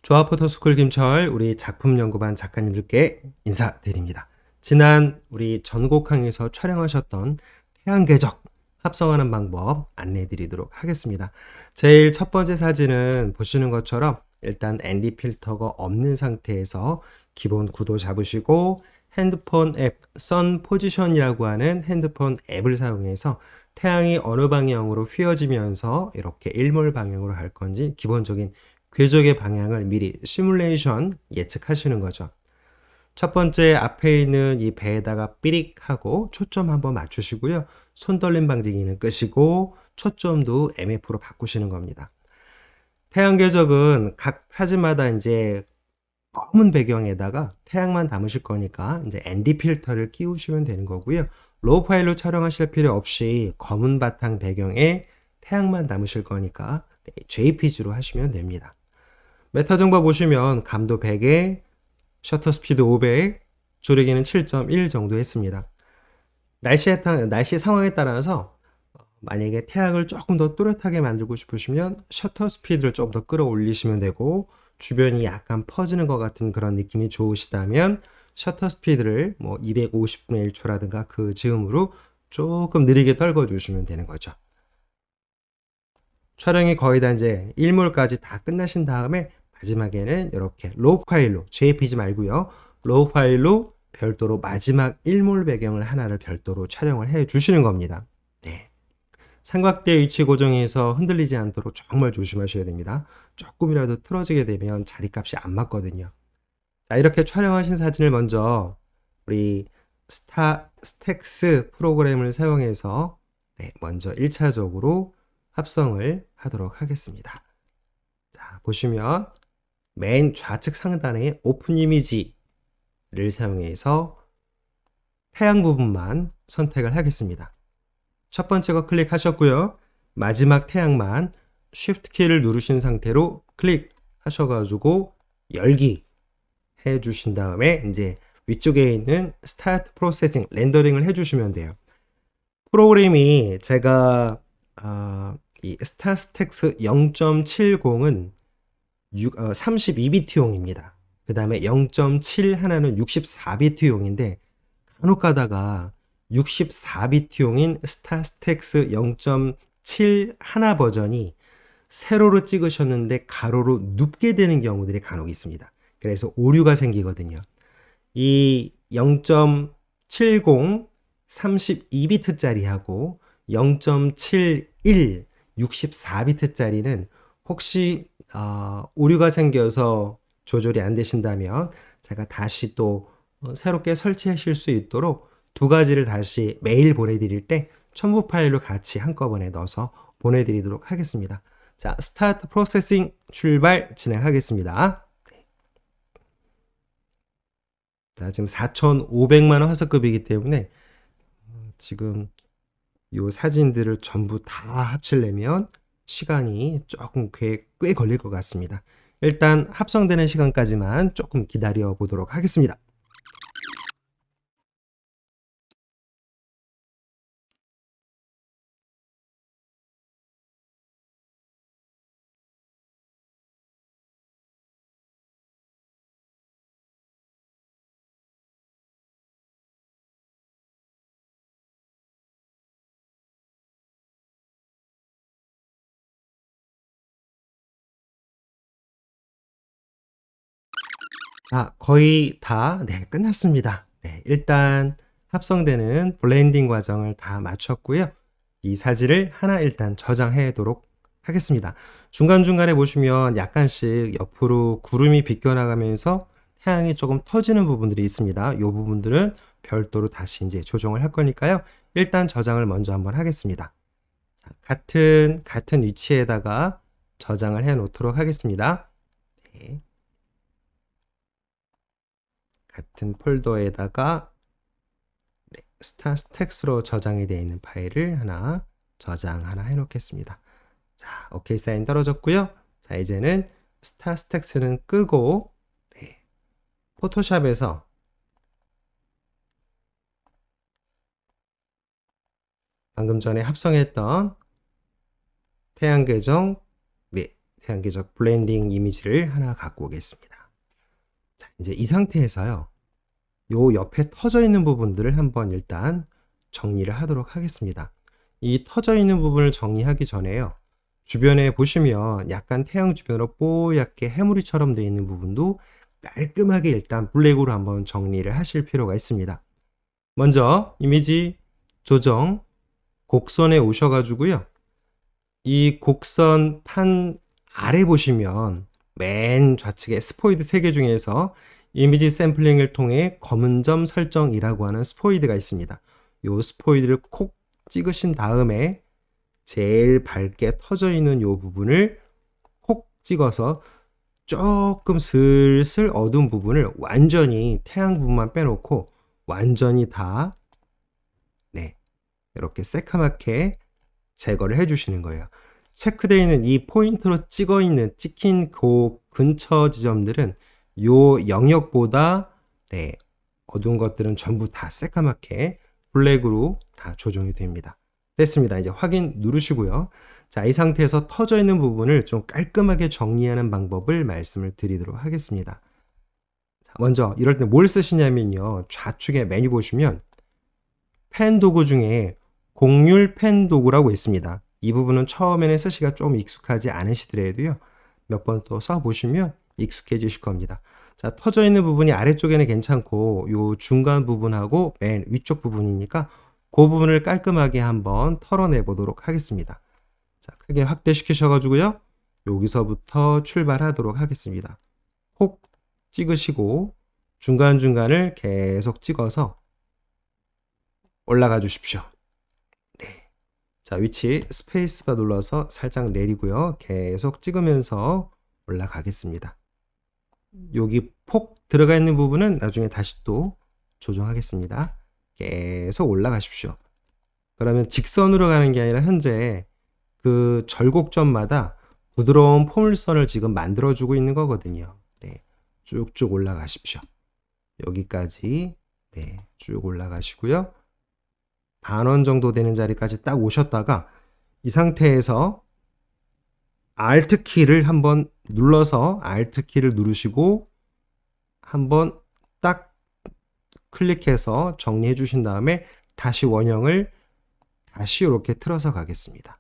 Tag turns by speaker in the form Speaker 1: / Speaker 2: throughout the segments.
Speaker 1: 조합 포토스쿨 김철 우리 작품연구반 작가님들께 인사드립니다. 지난 우리 전곡 강의에서 촬영하셨던 태양궤적 합성하는 방법 안내해 드리도록 하겠습니다. 제일 첫 번째 사진은 보시는 것처럼 일단 ND 필터가 없는 상태에서 기본 구도 잡으시고 핸드폰 앱 선 포지션이라고 하는 핸드폰 앱을 사용해서 태양이 어느 방향으로 휘어지면서 이렇게 일몰 방향으로 갈 건지 기본적인 궤적의 방향을 미리 시뮬레이션 예측하시는 거죠. 첫 번째 앞에 있는 이 배에다가 삐릭 하고 초점 한번 맞추시고요. 손떨림 방지기는 끄시고 초점도 MF로 바꾸시는 겁니다. 태양 궤적은 각 사진마다 이제 검은 배경에다가 태양만 담으실 거니까 이제 ND 필터를 끼우시면 되는 거고요. 로우 파일로 촬영하실 필요 없이 검은 바탕 배경에 태양만 담으실 거니까 JPG로 하시면 됩니다. 메타 정보 보시면 감도 100에 셔터 스피드 500, 조리기는 7.1 정도 했습니다. 날씨 상황에 따라서 만약에 태양을 조금 더 또렷하게 만들고 싶으시면 셔터 스피드를 좀 더 끌어올리시면 되고 주변이 약간 퍼지는 것 같은 그런 느낌이 좋으시다면 셔터 스피드를 뭐 250분의 1초라든가 그 즈음으로 조금 느리게 떨궈 주시면 되는 거죠. 촬영이 거의 다 이제 일몰까지 다 끝나신 다음에 마지막에는 이렇게 로우 파일로 JPG 말고요. 로우 파일로 별도로 마지막 일몰 배경을 하나를 별도로 촬영을 해 주시는 겁니다. 네. 삼각대 위치 고정해서 흔들리지 않도록 정말 조심하셔야 됩니다. 조금이라도 틀어지게 되면 자리값이 안 맞거든요. 자, 이렇게 촬영하신 사진을 먼저 우리 스택스 프로그램을 사용해서 먼저 1차적으로 합성을 하도록 하겠습니다. 자, 보시면 맨 좌측 상단에 오픈 이미지를 사용해서 태양 부분만 선택을 하겠습니다. 첫 번째 거 클릭하셨고요. 마지막 태양만 Shift 키를 누르신 상태로 클릭하셔가지고 열기 해주신 다음에 이제 위쪽에 있는 스타트 프로세싱 렌더링을 해주시면 돼요. 프로그램이 제가 이 스타스텍스 0.70은 32비트용입니다. 그 다음에 0.7 하나는 64비트용인데 간혹 가다가 64비트용인 스타스텍스 0.7 하나 버전이 세로로 찍으셨는데 가로로 눕게 되는 경우들이 간혹 있습니다. 그래서 오류가 생기거든요. 이 0.70 32비트짜리하고 0.71 64비트짜리는 혹시 오류가 생겨서 조절이 안 되신다면 제가 다시 또 새롭게 설치하실 수 있도록 두 가지를 다시 메일 보내드릴 때 첨부 파일로 같이 한꺼번에 넣어서 보내드리도록 하겠습니다. 자, 스타트 프로세싱 출발 진행하겠습니다. 자, 지금 4,500만 원 화소급이기 때문에 지금 이 사진들을 전부 다 합치려면 시간이 조금 꽤 걸릴 것 같습니다. 일단 합성되는 시간까지만 조금 기다려 보도록 하겠습니다. 자, 거의 다 끝났습니다. 네, 일단 합성되는 블렌딩 과정을 다 마쳤고요. 이 사진을 하나 일단 저장하도록 하겠습니다. 중간중간에 보시면 약간씩 옆으로 구름이 비껴나가면서 태양이 조금 터지는 부분들이 있습니다. 이 부분들은 별도로 다시 이제 조정을 할 거니까요. 일단 저장을 먼저 한번 하겠습니다. 자, 같은 위치에다가 저장을 해 놓도록 하겠습니다. 네. 같은 폴더에다가 스타스텍스로 저장이 되어 있는 파일을 하나 해 놓겠습니다. 자, 오케이 사인 떨어졌고요. 자, 이제는 스타스텍스는 끄고 포토샵에서 방금 전에 합성했던 태양 계정 태양계적 블렌딩 이미지를 하나 갖고 오겠습니다. 자, 이제 이 상태에서요. 요 옆에 터져 있는 부분들을 한번 일단 정리를 하도록 하겠습니다. 이 터져 있는 부분을 정리하기 전에요. 주변에 보시면 약간 태양 주변으로 뽀얗게 해무리처럼 되어 있는 부분도 깔끔하게 일단 블랙으로 한번 정리를 하실 필요가 있습니다. 먼저 이미지 조정 곡선에 오셔가지고요. 이 곡선 판 아래 보시면 맨 좌측에 스포이드 3개 중에서 이미지 샘플링을 통해 검은 점 설정이라고 하는 스포이드가 있습니다. 이 스포이드를 콕 찍으신 다음에 제일 밝게 터져 있는 이 부분을 콕 찍어서 조금 슬슬 어두운 부분을 완전히 태양 부분만 빼놓고 완전히 다 이렇게 새카맣게 제거를 해주시는 거예요. 체크되어 있는 이 포인트로 찍힌 그 근처 지점들은 요 영역보다 어두운 것들은 전부 다 새까맣게 블랙으로 다 조정이 됩니다. 됐습니다. 이제 확인 누르시고요. 자, 이 상태에서 터져 있는 부분을 좀 깔끔하게 정리하는 방법을 말씀을 드리도록 하겠습니다. 자, 먼저 이럴 때 뭘 쓰시냐면요. 좌측에 메뉴 보시면 펜 도구 중에 곡률 펜 도구라고 있습니다. 이 부분은 처음에는 쓰시기가 좀 익숙하지 않으시더라도요. 몇 번 또 써보시면 익숙해지실 겁니다. 자, 터져 있는 부분이 아래쪽에는 괜찮고 요 중간 부분하고 맨 위쪽 부분이니까 그 부분을 깔끔하게 한번 털어내 보도록 하겠습니다. 자, 크게 확대시키셔가지고요. 여기서부터 출발하도록 하겠습니다. 콕 찍으시고 중간중간을 계속 찍어서 올라가 주십시오. 자, 위치 스페이스바 눌러서 살짝 내리고요. 계속 찍으면서 올라가겠습니다. 여기 폭 들어가 있는 부분은 나중에 다시 또 조정하겠습니다. 계속 올라가십시오. 그러면 직선으로 가는 게 아니라 현재 그 절곡점마다 부드러운 포물선을 지금 만들어주고 있는 거거든요. 쭉쭉 올라가십시오. 여기까지 쭉 올라가시고요. 반원 정도 되는 자리까지 딱 오셨다가 이 상태에서 Alt 키를 한번 눌러서 Alt 키를 누르시고 한번 딱 클릭해서 정리해 주신 다음에 다시 원형을 다시 이렇게 틀어서 가겠습니다.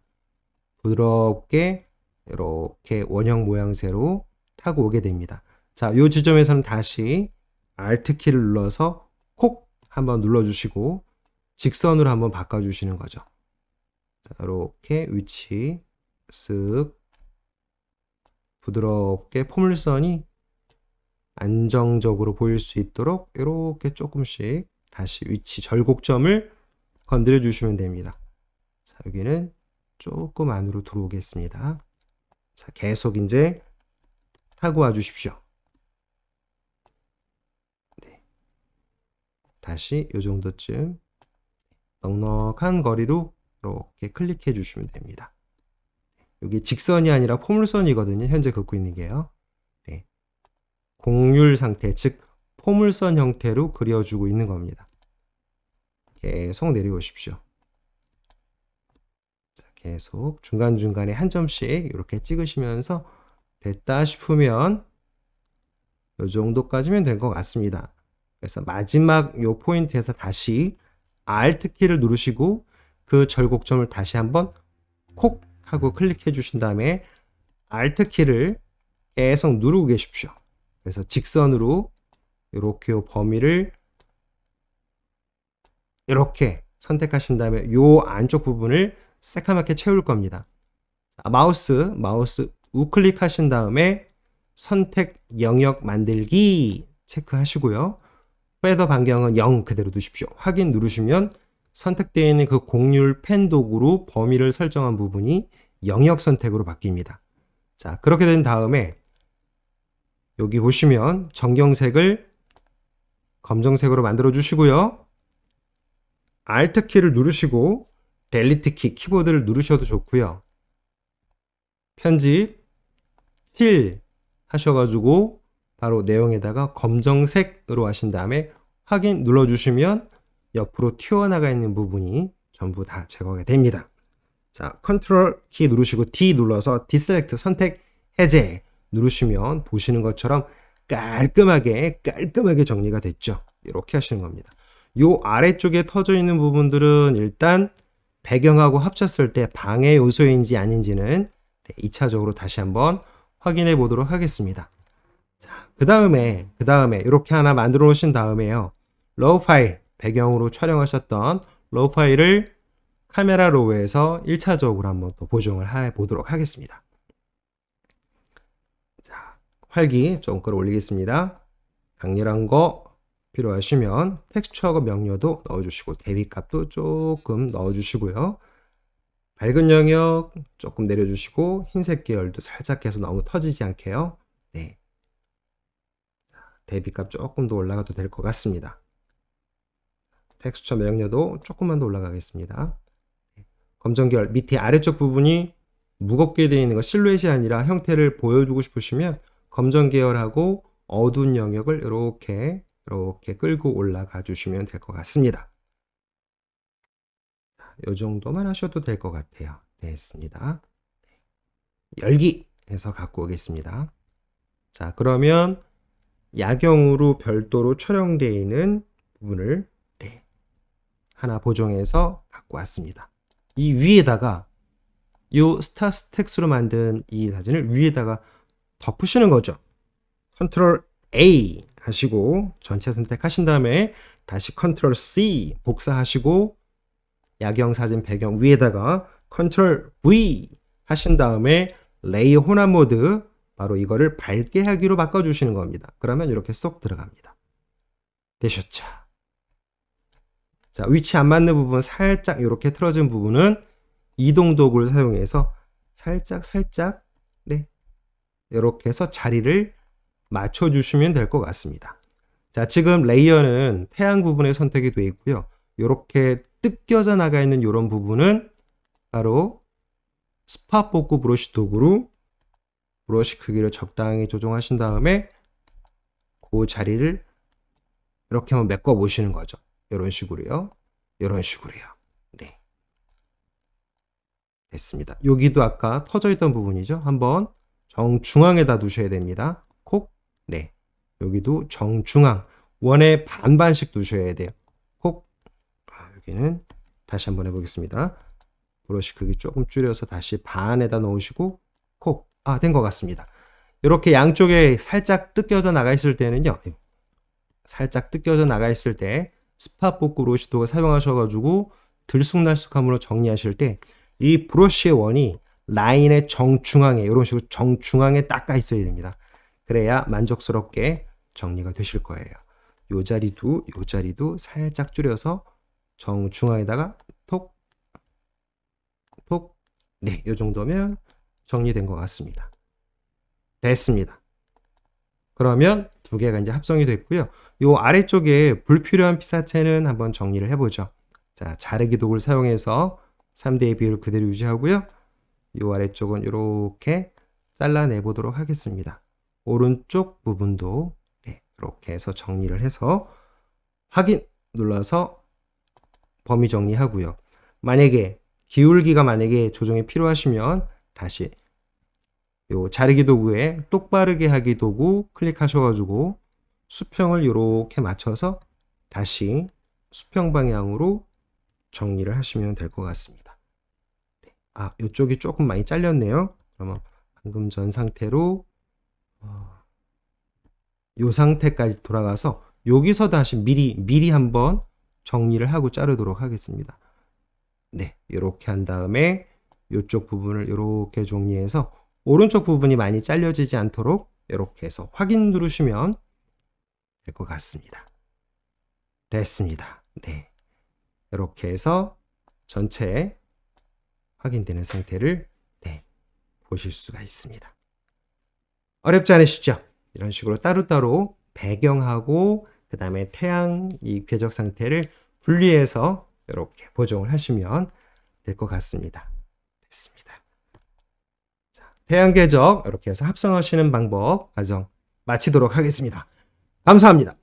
Speaker 1: 부드럽게 이렇게 원형 모양새로 타고 오게 됩니다. 자, 이 지점에서는 다시 Alt 키를 눌러서 콕 한번 눌러주시고 직선으로 한번 바꿔주시는 거죠. 자, 이렇게 위치 쓱 부드럽게 포물선이 안정적으로 보일 수 있도록 이렇게 조금씩 다시 위치 절곡점을 건드려 주시면 됩니다. 자, 여기는 조금 안으로 들어오겠습니다. 자, 계속 이제 타고 와 주십시오. 다시 이 정도쯤 넉넉한 거리로 이렇게 클릭해 주시면 됩니다. 여기 직선이 아니라 포물선이거든요. 현재 긋고 있는 게요. 곡률 상태, 즉 포물선 형태로 그려주고 있는 겁니다. 계속 내려오십시오. 자, 계속 중간중간에 한 점씩 이렇게 찍으시면서 됐다 싶으면 이 정도까지면 된 것 같습니다. 그래서 마지막 이 포인트에서 다시 Alt 키를 누르시고 그 절곡점을 다시 한번 콕 하고 클릭해 주신 다음에 Alt 키를 계속 누르고 계십시오. 그래서 직선으로 이렇게 범위를 이렇게 선택하신 다음에 이 안쪽 부분을 새카맣게 채울 겁니다. 자, 마우스 우클릭 하신 다음에 선택 영역 만들기 체크하시고요. 패더 반경은 0 그대로 두십시오. 확인 누르시면 선택되어 있는 그 곡률 펜 도구로 범위를 설정한 부분이 영역 선택으로 바뀝니다. 자, 그렇게 된 다음에 여기 보시면 정경색을 검정색으로 만들어 주시고요. Alt 키를 누르시고 델리트 키 키보드를 누르셔도 좋고요. 편집 스틸 하셔가지고 바로 내용에다가 검정색으로 하신 다음에 확인 눌러주시면 옆으로 튀어나가 있는 부분이 전부 다 제거가 됩니다. 자, 컨트롤 키 누르시고 D 눌러서 디셀렉트 선택 해제 누르시면 보시는 것처럼 깔끔하게 정리가 됐죠. 이렇게 하시는 겁니다. 요 아래쪽에 터져 있는 부분들은 일단 배경하고 합쳤을 때 방해 요소인지 아닌지는 2차적으로 다시 한번 확인해 보도록 하겠습니다. 자, 그 다음에 이렇게 하나 만들어 놓으신 다음에요. 로우 파일, 배경으로 촬영하셨던 로우 파일을 카메라 로우에서 1차적으로 한번 또 보정을 해 보도록 하겠습니다. 자, 활기 조금 끌어올리겠습니다. 강렬한 거 필요하시면 텍스처하고 명료도 넣어주시고 대비값도 조금 넣어주시고요. 밝은 영역 조금 내려주시고 흰색 계열도 살짝 해서 너무 터지지 않게요. 네. 대비값 조금 더 올라가도 될 것 같습니다. 텍스처 명료도 조금만 더 올라가겠습니다. 검정 계열 밑에 아래쪽 부분이 무겁게 되어 있는 거 실루엣이 아니라 형태를 보여주고 싶으시면 검정 계열하고 어두운 영역을 이렇게 끌고 올라가 주시면 될 것 같습니다. 이 정도만 하셔도 될 것 같아요. 됐습니다. 열기 해서 갖고 오겠습니다. 자, 그러면 야경으로 별도로 촬영되어 있는 부분을 하나 보정해서 갖고 왔습니다. 이 위에다가 이 스타스택스로 만든 이 사진을 위에다가 덮으시는 거죠. 컨트롤 A 하시고 전체 선택하신 다음에 다시 컨트롤 C 복사하시고 야경 사진 배경 위에다가 컨트롤 V 하신 다음에 레이어 혼합 모드 바로 이거를 밝게 하기로 바꿔주시는 겁니다. 그러면 이렇게 쏙 들어갑니다. 되셨죠? 자, 위치 안 맞는 부분 살짝 이렇게 틀어진 부분은 이동 도구를 사용해서 살짝 네, 이렇게 해서 자리를 맞춰주시면 될 것 같습니다. 자, 지금 레이어는 태양 부분에 선택이 되어 있고요. 이렇게 뜯겨져 나가 있는 이런 부분은 바로 스팟 복구 브러쉬 도구로 브러쉬 크기를 적당히 조정하신 다음에 그 자리를 이렇게 한번 메꿔 보시는 거죠. 이런 식으로요. 네. 됐습니다. 여기도 아까 터져 있던 부분이죠. 한번 정중앙에다 두셔야 됩니다. 콕. 네. 여기도 정중앙. 원에 반반씩 두셔야 돼요. 콕. 여기는 다시 한번 해보겠습니다. 브러쉬 크기 조금 줄여서 다시 반에다 넣으시고 콕. 된 것 같습니다. 이렇게 양쪽에 살짝 뜯겨져 나가 있을 때는요. 살짝 뜯겨져 나가 있을 때 스팟 복구 브러쉬 도구 사용하셔가지고 들쑥날쑥함으로 정리하실 때 이 브러쉬의 원이 라인의 정중앙에 이런 식으로 정중앙에 닦아 있어야 됩니다. 그래야 만족스럽게 정리가 되실 거예요. 요 자리도 살짝 줄여서 정중앙에다가 톡, 톡. 네, 요 정도면 정리된 것 같습니다. 됐습니다. 그러면 두 개가 이제 합성이 됐고요. 요 아래쪽에 불필요한 피사체는 한번 정리를 해보죠. 자, 자르기 도구를 사용해서 3대2 비율을 그대로 유지하고요. 요 아래쪽은 이렇게 잘라내 보도록 하겠습니다. 오른쪽 부분도 이렇게 해서 정리를 해서 확인 눌러서 범위 정리하고요. 만약에 기울기가 조정이 필요하시면 다시 요 자르기 도구에 똑바르게 하기 도구 클릭하셔가지고 수평을 이렇게 맞춰서 다시 수평 방향으로 정리를 하시면 될 것 같습니다. 이쪽이 조금 많이 잘렸네요. 그러면 방금 전 상태로 요 상태까지 돌아가서 여기서 다시 미리 한번 정리를 하고 자르도록 하겠습니다. 네, 이렇게 한 다음에 이쪽 부분을 이렇게 정리해서 오른쪽 부분이 많이 잘려지지 않도록 이렇게 해서 확인 누르시면 될 것 같습니다. 됐습니다. 네, 이렇게 해서 전체 확인되는 상태를 보실 수가 있습니다. 어렵지 않으시죠? 이런 식으로 따로따로 배경하고 그 다음에 태양 이 궤적 상태를 분리해서 이렇게 보정을 하시면 될 것 같습니다. 됐습니다. 자, 태양 궤적 이렇게 해서 합성하시는 방법 과정 마치도록 하겠습니다. 감사합니다.